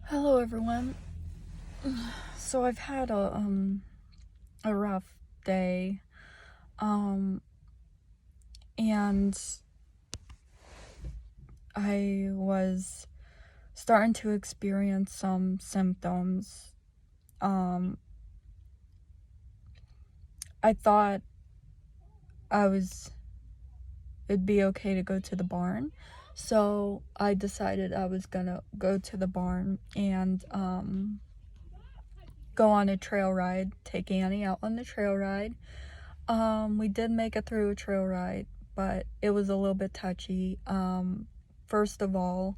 Hello everyone. So I've had a rough day. And I was starting to experience some symptoms. I thought it'd be okay to go to the barn. So I decided I was gonna go to the barn and go on a trail ride, take Annie out on the trail ride. We did make it through a trail ride, but it was a little bit touchy. First of all,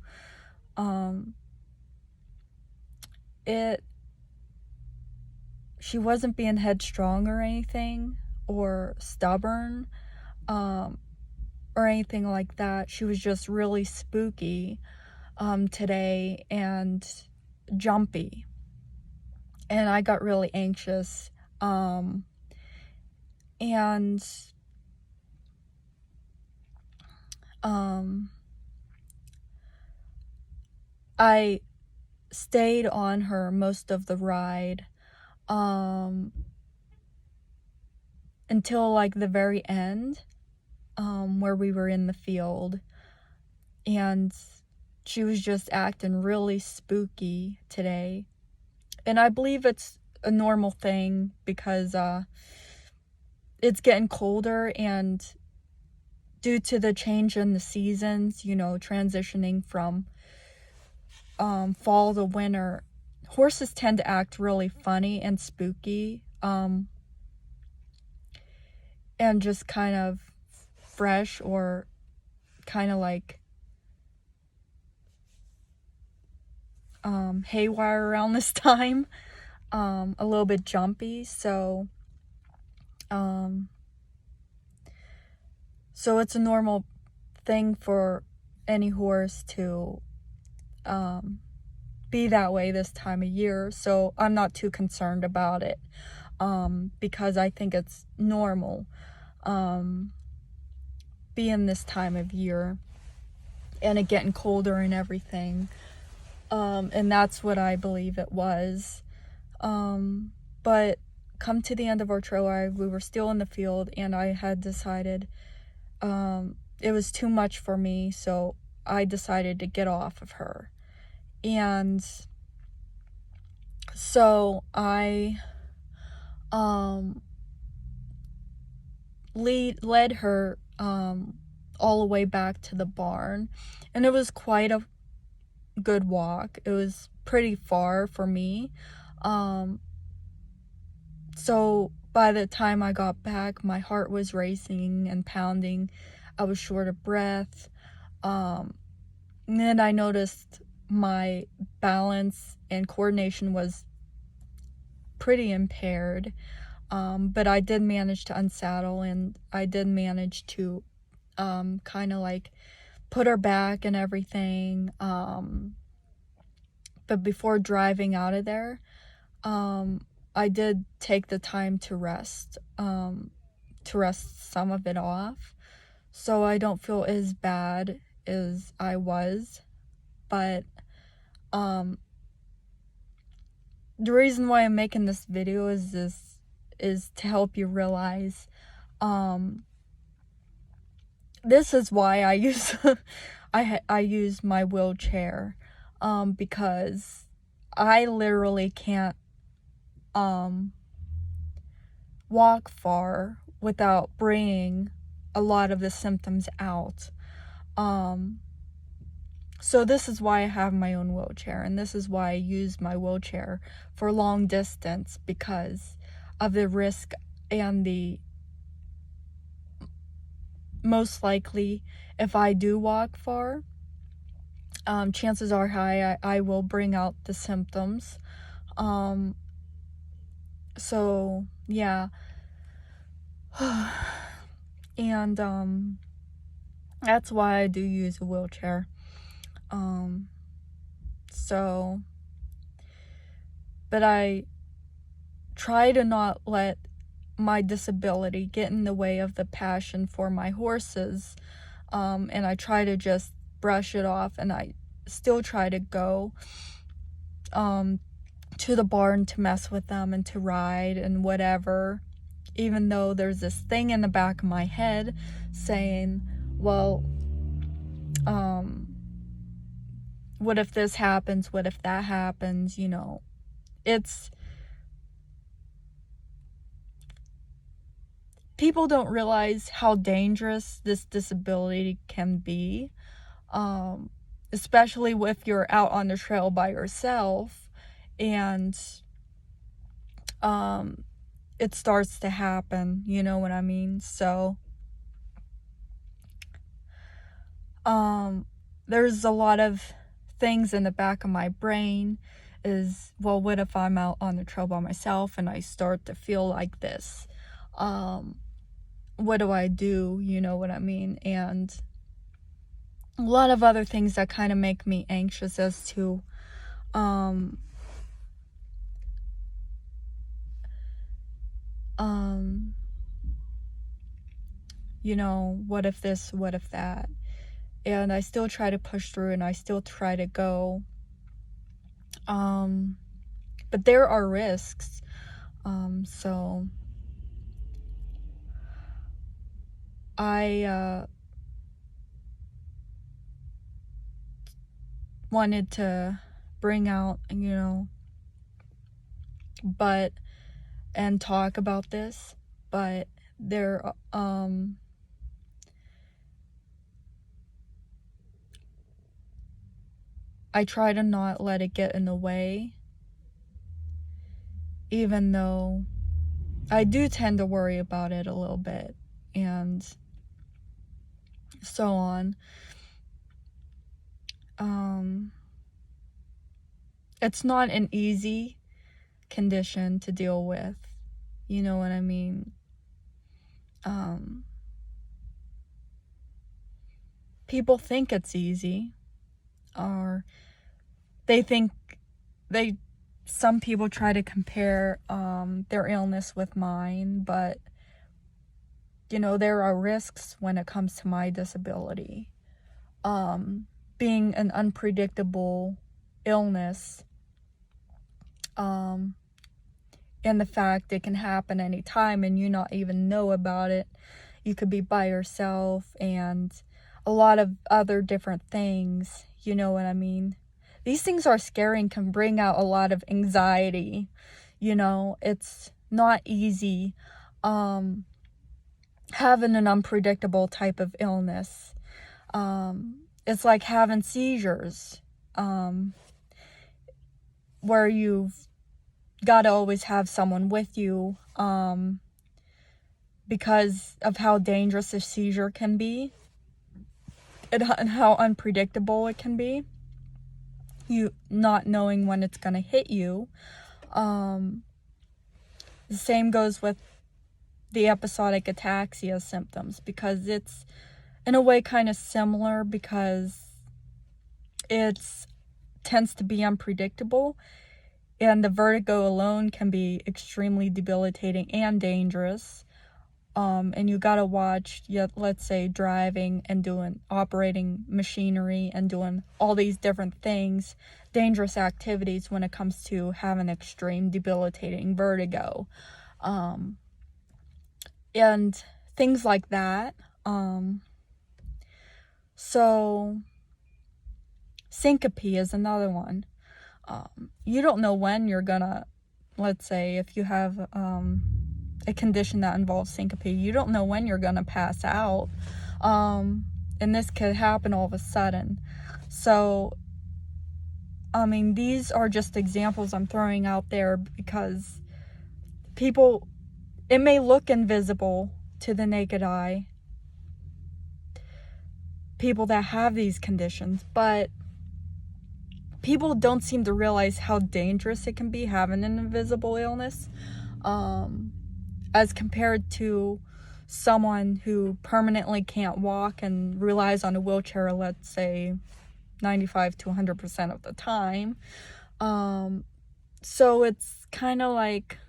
she wasn't being headstrong or anything, or stubborn, or anything like that. She was just really spooky, today, and jumpy. And I got really anxious. And I stayed on her most of the ride, until like the very end, where we were in the field, and she was just acting really spooky today. And I believe it's a normal thing because it's getting colder, and due to the change in the seasons, transitioning from fall to winter, horses tend to act really funny and spooky, and just kind of fresh, or kind of like haywire around this time, a little bit jumpy. So it's a normal thing for any horse to be that way this time of year. So I'm not too concerned about it, because I think it's normal, being this time of year and it getting colder and everything. And that's what I believe it was. But come to the end of our trail ride, we were still in the field, and I had decided it was too much for me, so I decided to get off of her. And so I led her all the way back to the barn, and it was quite a good walk. It was pretty far for me. So by the time I got back, my heart was racing and pounding. I was short of breath. And then I noticed my balance and coordination was pretty impaired. But I did manage to unsaddle, and I did manage to kind of like put her back and everything. But before driving out of there, I did take the time to rest some of it off, so I don't feel as bad as I was. But the reason why I'm making this video is to help you realize, this is why I use I use my wheelchair, because I literally can't walk far without bringing a lot of the symptoms out. So this is why I have my own wheelchair, and this is why I use my wheelchair for long distance, because of the risk, and the most likely, if I do walk far, chances are high I will bring out the symptoms. So yeah. And that's why I do use a wheelchair. But I try to not let my disability get in the way of the passion for my horses, and I try to just brush it off, and I still try to go to the barn to mess with them and to ride and whatever, even though there's this thing in the back of my head saying, well, what if this happens? What if that happens? You know, people don't realize how dangerous this disability can be, especially if you're out on the trail by yourself and it starts to happen, you know what I mean? So there's a lot of things in the back of my brain is, well, what if I'm out on the trail by myself and I start to feel like this? What do I do? You know what I mean? And a lot of other things that kind of make me anxious as to you know, what if this, what if that? And I still try to push through and I still try to go. But there are risks. So I wanted to bring out, you know, and talk about this, but there I try to not let it get in the way, even though I do tend to worry about it a little bit and so on. It's not an easy condition to deal with, you know what I mean? People think it's easy, or some people try to compare their illness with mine, but you know, there are risks when it comes to my disability. Being an unpredictable illness, and the fact it can happen anytime and you not even know about it. You could be by yourself and a lot of other different things, you know what I mean? These things are scary and can bring out a lot of anxiety, you know? It's not easy having an unpredictable type of illness. It's like having seizures, where you've got to always have someone with you, because of how dangerous a seizure can be and how unpredictable it can be. You not knowing when it's going to hit you. The same goes with the episodic ataxia symptoms, because it's in a way kind of similar, because it tends to be unpredictable, and the vertigo alone can be extremely debilitating and dangerous. And you gotta watch, let's say, driving and operating machinery and doing all these different things, dangerous activities when it comes to having extreme debilitating vertigo. And things like that. So syncope is another one. You don't know when you're gonna, let's say if you have a condition that involves syncope, you don't know when you're gonna pass out, and this could happen all of a sudden. So I mean, these are just examples I'm throwing out there because it may look invisible to the naked eye, people that have these conditions, but people don't seem to realize how dangerous it can be having an invisible illness, as compared to someone who permanently can't walk and relies on a wheelchair, let's say 95 to 100% of the time. So it's kind of like,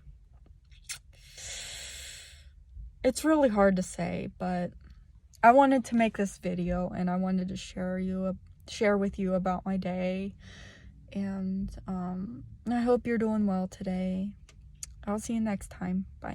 it's really hard to say, but I wanted to make this video and I wanted to share with you about my day And I hope you're doing well today. I'll see you next time. Bye.